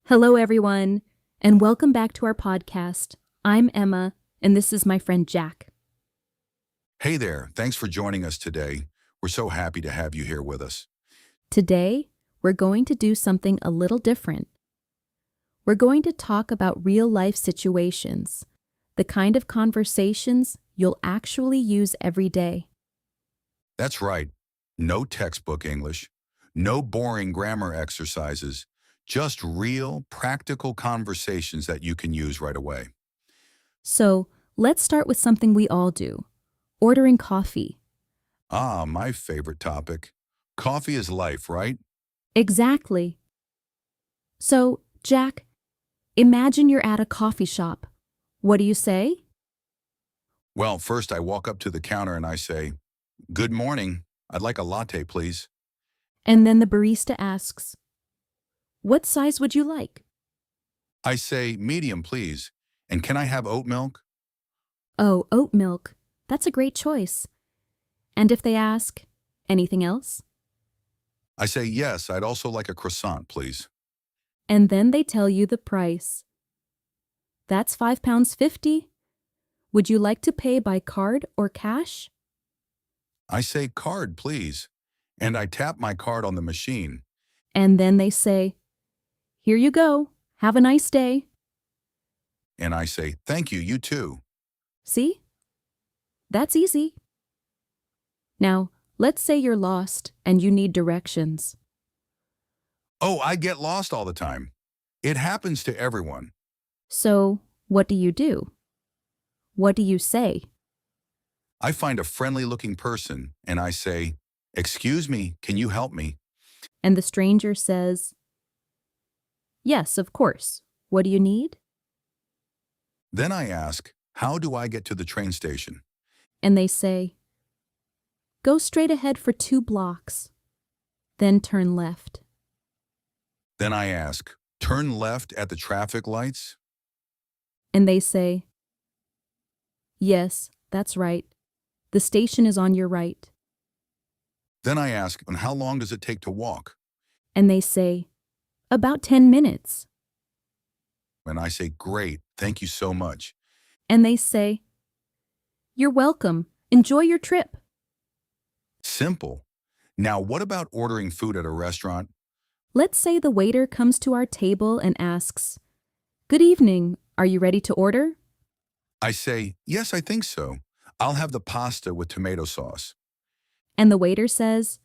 Hello, everyone, and welcome back to our podcast. I'm Emma, and this is my friend Jack. Hey there, thanks for joining us today. We're so happy to have you here with us. Today, we're going to do something a little different. We're going to talk about real-life situations, the kind of conversations you'll actually use every day. That's right, no textbook English, no boring grammar exercises, just real, practical conversations that you can use right away. So, let's start with something we all do, ordering coffee. Ah, my favorite topic. Coffee is life, right? Exactly. So, Jack, imagine you're at a coffee shop. What do you say? Well, first I walk up to the counter and I say, "Good morning, I'd like a latte, please." And then the barista asks, "What size would you like?" I say, "Medium, please, and can I have oat milk?" Oh, oat milk. That's a great choice. And if they ask, anything else? I say, "Yes, I'd also like a croissant, please." And then they tell you the price. That's £5.50. Would you like to pay by card or cash? I say, "Card, please," and I tap my card on the machine. And then they say, "Here you go. Have a nice day." And I say, "Thank you, you too." See? That's easy. Now, let's say you're lost and you need directions. Oh, I get lost all the time. It happens to everyone. So, what do you do? What do you say? I find a friendly-looking person and I say, "Excuse me, can you help me?" And the stranger says, "Yes, of course. What do you need?" Then I ask, "How do I get to the train station?" And they say, "Go straight ahead for 2 blocks, then turn left." Then I ask, "Turn left at the traffic lights?" And they say, "Yes, that's right. The station is on your right." Then I ask, "And how long does it take to walk?" And they say, "About 10 minutes." And I say, "Great, thank you so much." And they say, "You're welcome. Enjoy your trip." Simple. Now, what about ordering food at a restaurant? Let's say the waiter comes to our table and asks, "Good evening. Are you ready to order?" I say, "Yes, I think so. I'll have the pasta with tomato sauce." And the waiter says,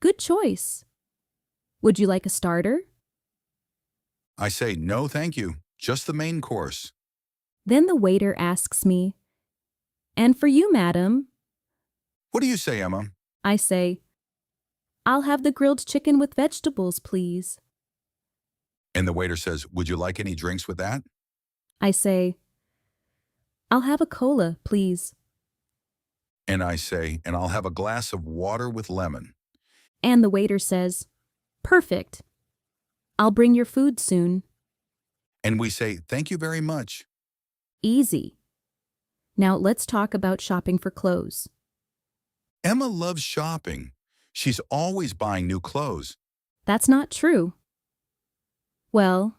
"Good choice. Would you like a starter?" I say, "No, thank you. Just the main course." Then the waiter asks me, "And for you, madam?" What do you say, Emma? I say, "I'll have the grilled chicken with vegetables, please." And the waiter says, "Would you like any drinks with that?" I say, "I'll have a cola, please." And I say, "And I'll have a glass of water with lemon." And the waiter says, "Perfect. I'll bring your food soon." And we say, "Thank you very much." Easy. Now let's talk about shopping for clothes. Emma loves shopping. She's always buying new clothes. That's not true. Well,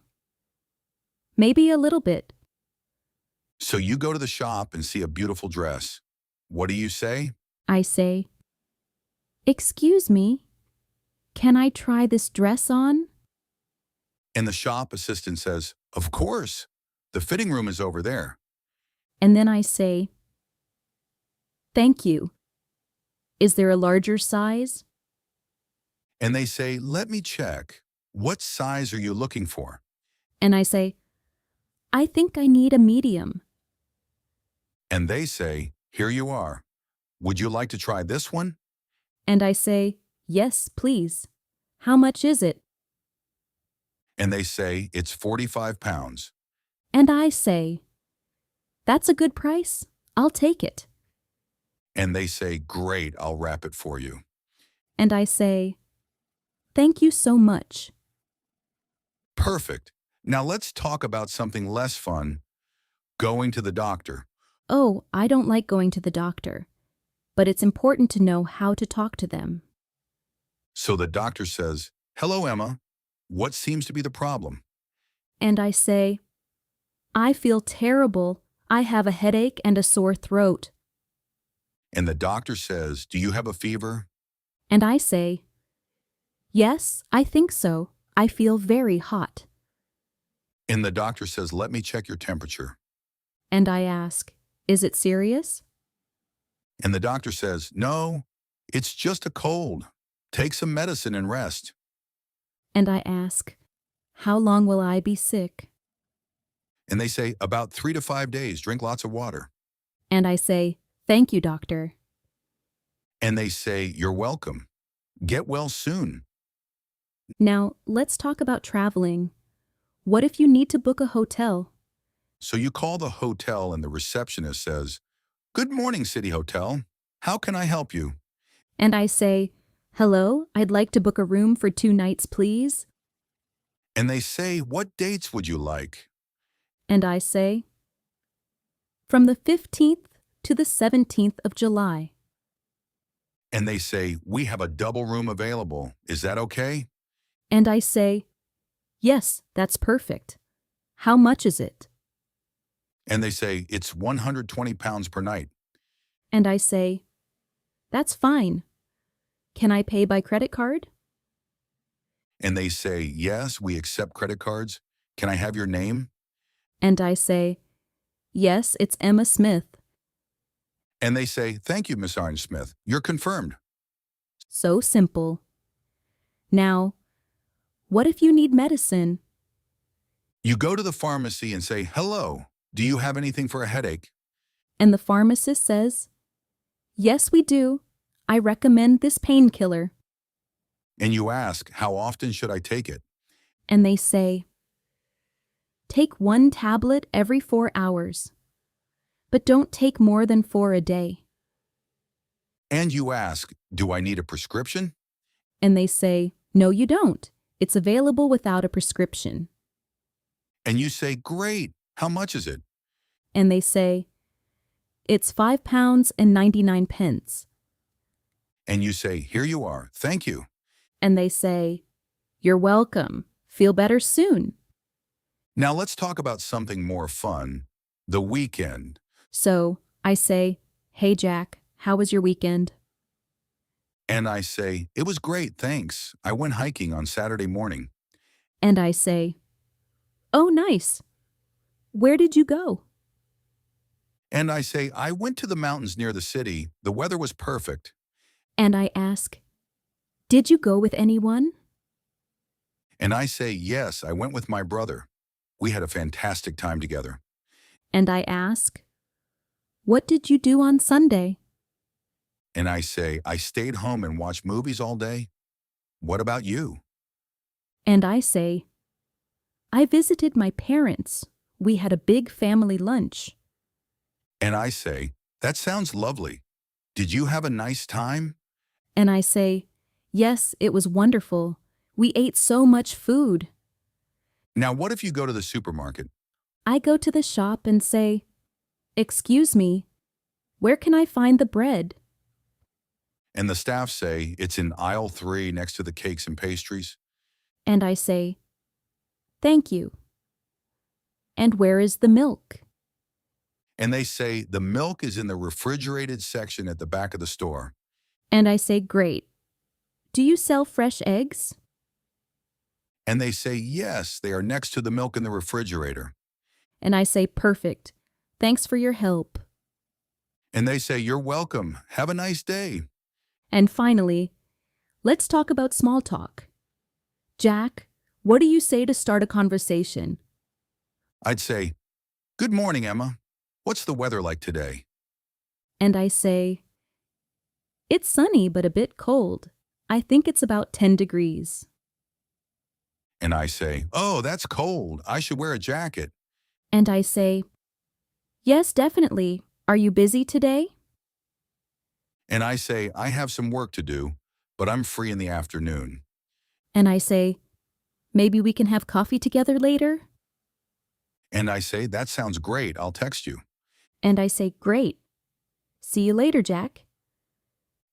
maybe a little bit. So you go to the shop and see a beautiful dress. What do you say? I say, "Excuse me, can I try this dress on?" And the shop assistant says, "Of course. The fitting room is over there." And then I say, "Thank you. Is there a larger size?" And they say, "Let me check. What size are you looking for?" And I say, "I think I need a medium." And they say, "Here you are. Would you like to try this one?" And I say, "Yes, please. How much is it?" And they say, "It's 45 pounds." And I say, "That's a good price. I'll take it." And they say, "Great, I'll wrap it for you." And I say, "Thank you so much." Perfect. Now let's talk about something less fun, going to the doctor. Oh, I don't like going to the doctor, but it's important to know how to talk to them. So the doctor says, "Hello, Emma. What seems to be the problem?" And I say, I feel terrible. I have a headache and a sore throat. And the doctor says, do you have a fever? And I say, yes, I think so. I feel very hot. And the doctor says, let me check your temperature. And I ask, is it serious? And the doctor says, no, it's just a cold. Take some medicine and rest. And I ask, how long will I be sick? And they say, about 3 to 5 days, drink lots of water. And I say, thank you, doctor. And they say, you're welcome. Get well soon. Now, let's talk about traveling. What if you need to book a hotel? So you call the hotel and the receptionist says, good morning, City Hotel. How can I help you? And I say, hello, I'd like to book a room for 2 nights, please. And they say, what dates would you like? And I say, from the 15th to the 17th of July. And they say, we have a double room available. Is that okay? And I say, yes, that's perfect. How much is it? And they say, it's 120 pounds per night. And I say, that's fine. Can I pay by credit card? And they say, yes, we accept credit cards. Can I have your name? And I say, yes, it's Emma Smith. And they say, thank you, Miss Orange Smith. You're confirmed. So simple. Now, what if you need medicine? You go to the pharmacy and say, hello, do you have anything for a headache? And the pharmacist says, yes, we do. I recommend this painkiller. And you ask, how often should I take it? And they say, take 1 tablet every 4 hours, but don't take more than 4 a day. And you ask, do I need a prescription? And they say, no, you don't. It's available without a prescription. And you say, great, how much is it? And they say, it's £5.99. And you say, here you are, thank you. And they say, you're welcome. Feel better soon. Now let's talk about something more fun, the weekend. So I say, hey, Jack, how was your weekend? And I say, it was great, thanks. I went hiking on Saturday morning. And I say, oh, nice. Where did you go? And I say, I went to the mountains near the city. The weather was perfect. And I ask, did you go with anyone? And I say, yes, I went with my brother. We had a fantastic time together. And I ask, what did you do on Sunday? And I say, I stayed home and watched movies all day. What about you? And I say, I visited my parents. We had a big family lunch. And I say, that sounds lovely. Did you have a nice time? And I say, yes, it was wonderful. We ate so much food. Now, what if you go to the supermarket? I go to the shop and say, excuse me, where can I find the bread? And the staff say, it's in aisle 3 next to the cakes and pastries. And I say, thank you. And where is the milk? And they say, the milk is in the refrigerated section at the back of the store. And I say, great. Do you sell fresh eggs? And they say, yes, they are next to the milk in the refrigerator. And I say, perfect. Thanks for your help. And they say, you're welcome. Have a nice day. And finally, let's talk about small talk. Jack, what do you say to start a conversation? I'd say, good morning, Emma. What's the weather like today? And I say, it's sunny but a bit cold. I think it's about 10 degrees. And I say, oh, that's cold. I should wear a jacket. And I say, yes, definitely. Are you busy today? And I say, I have some work to do, but I'm free in the afternoon. And I say, maybe we can have coffee together later? And I say, that sounds great. I'll text you. And I say, great. See you later, Jack.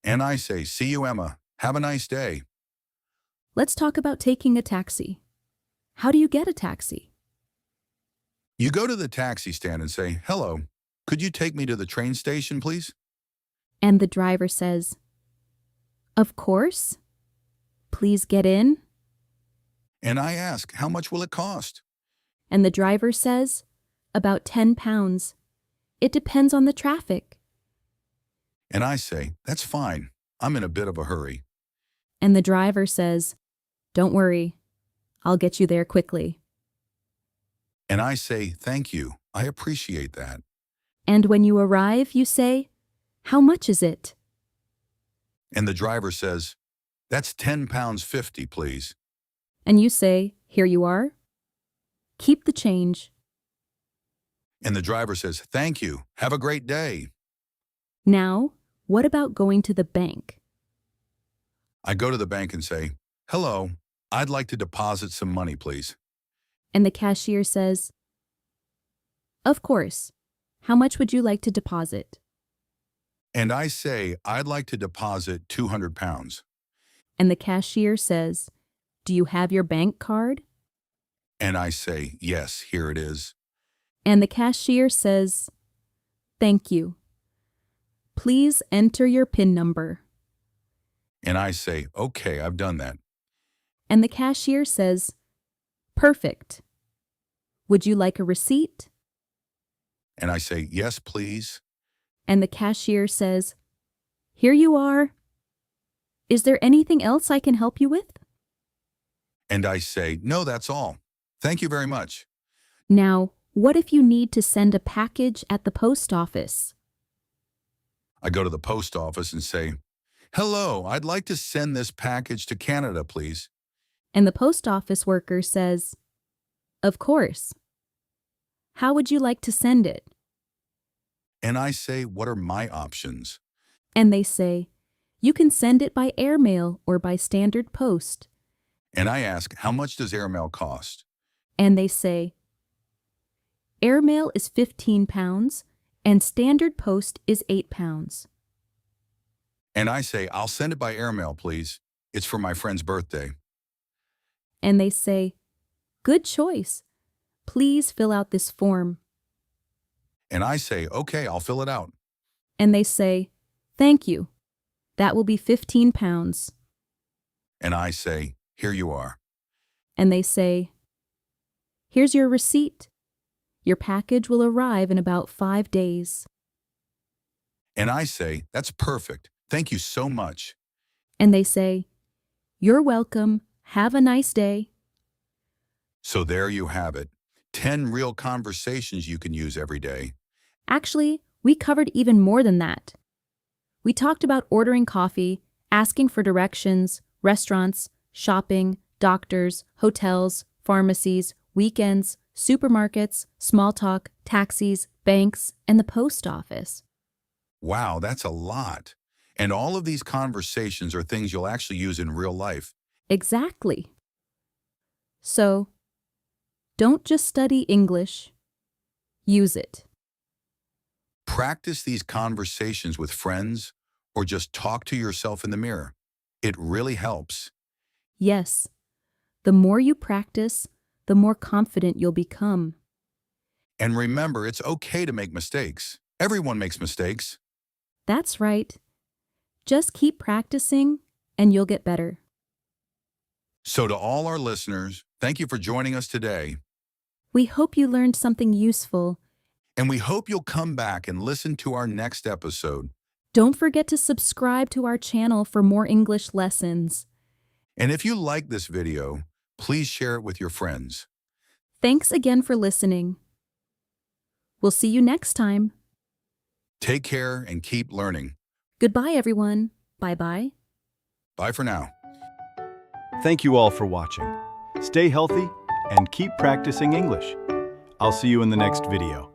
And I say, see you, Emma. Have a nice day. Let's talk about taking a taxi. How do you get a taxi? You go to the taxi stand and say, "Hello, could you take me to the train station, please?" And the driver says, "Of course. Please get in." And I ask, "How much will it cost?" And the driver says, "About 10 pounds. It depends on the traffic." And I say, "That's fine. I'm in a bit of a hurry." And the driver says, "Don't worry. I'll get you there quickly." And I say, "Thank you. I appreciate that." And when you arrive, you say, "How much is it?" And the driver says, "That's 10 pounds 50, please." And you say, "Here you are. Keep the change." And the driver says, "Thank you. Have a great day." Now, what about going to the bank? I go to the bank and say, "Hello, I'd like to deposit some money, please." And the cashier says, "Of course. How much would you like to deposit?" And I say, "I'd like to deposit 200 pounds. And the cashier says, "Do you have your bank card?" And I say, "Yes, here it is." And the cashier says, "Thank you. Please enter your PIN number." And I say, "Okay, I've done that." And the cashier says, "Perfect. Would you like a receipt?" And I say, "Yes, please." And the cashier says, "Here you are. Is there anything else I can help you with?" And I say, "No, that's all. Thank you very much." Now, what if you need to send a package at the post office? I go to the post office and say, "Hello, I'd like to send this package to Canada, please." And the post office worker says, "Of course. How would you like to send it?" And I say, "What are my options?" And they say, "You can send it by airmail or by standard post." And I ask, "How much does airmail cost?" And they say, "Airmail is 15 pounds and standard post is 8 pounds." And I say, "I'll send it by airmail, please. It's for my friend's birthday." And they say, "Good choice. Please fill out this form." And I say, "Okay, I'll fill it out." And they say, "Thank you. That will be 15 pounds." And I say, "Here you are." And they say, "Here's your receipt. Your package will arrive in about 5 days." And I say, "That's perfect. Thank you so much." And they say, "You're welcome. Have a nice day." So there you have it. 10 real conversations you can use every day. Actually, we covered even more than that. We talked about ordering coffee, asking for directions, restaurants, shopping, doctors, hotels, pharmacies, weekends, supermarkets, small talk, taxis, banks, and the post office. Wow, that's a lot. And all of these conversations are things you'll actually use in real life. Exactly. So, don't just study English, use it. Practice these conversations with friends or just talk to yourself in the mirror. It really helps. Yes, the more you practice, the more confident you'll become. And remember, it's okay to make mistakes. Everyone makes mistakes. That's right. Just keep practicing and you'll get better. So to all our listeners, thank you for joining us today. We hope you learned something useful. And we hope you'll come back and listen to our next episode. Don't forget to subscribe to our channel for more English lessons. And if you like this video, please share it with your friends. Thanks again for listening. We'll see you next time. Take care and keep learning. Goodbye, everyone. Bye-bye. Bye for now. Thank you all for watching. Stay healthy and keep practicing English. I'll see you in the next video.